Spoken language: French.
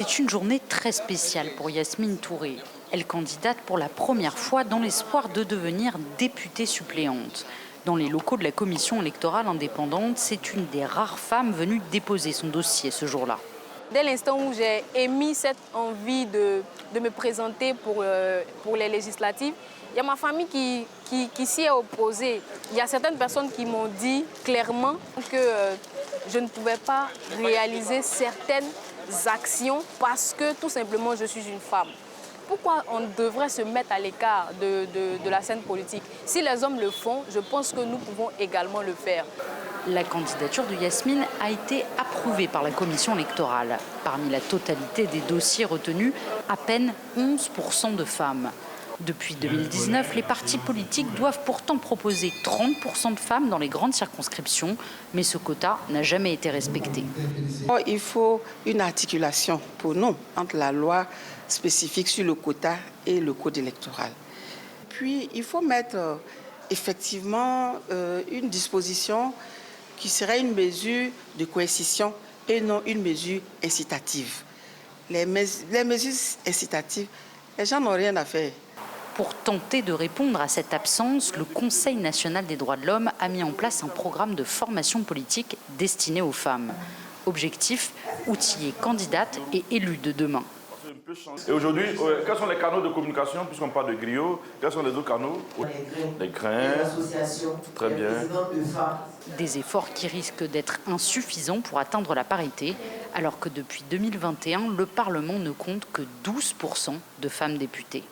C'est une journée très spéciale pour Yasmine Touré. Elle candidate pour la première fois dans l'espoir de devenir députée suppléante. Dans les locaux de la commission électorale indépendante, c'est une des rares femmes venues déposer son dossier ce jour-là. Dès l'instant où j'ai émis cette envie de me présenter pour les législatives, il y a ma famille qui s'y est opposée. Il y a certaines personnes qui m'ont dit clairement que je ne pouvais pas réaliser certaines actions parce que tout simplement je suis une femme. Pourquoi on devrait se mettre à l'écart de la scène politique? Si les hommes le font, je pense que nous pouvons également le faire. La candidature de Yasmine a été approuvée par la commission électorale. Parmi la totalité des dossiers retenus, à peine 11% de femmes. Depuis 2019, les partis politiques doivent pourtant proposer 30% de femmes dans les grandes circonscriptions, mais ce quota n'a jamais été respecté. Il faut une articulation pour nous entre la loi spécifique sur le quota et le code électoral. Puis, il faut mettre effectivement une disposition qui serait une mesure de coercition et non une mesure incitative. Les mesures incitatives, les gens n'ont rien à faire. Pour tenter de répondre à cette absence, le Conseil national des droits de l'homme a mis en place un programme de formation politique destiné aux femmes. Objectif, outiller candidates et élus de demain. Et aujourd'hui, quels sont les canaux de communication, puisqu'on parle de griots, quels sont les autres canaux? Les grains, très bien. Des efforts qui risquent d'être insuffisants pour atteindre la parité, alors que depuis 2021, le Parlement ne compte que 12% de femmes députées.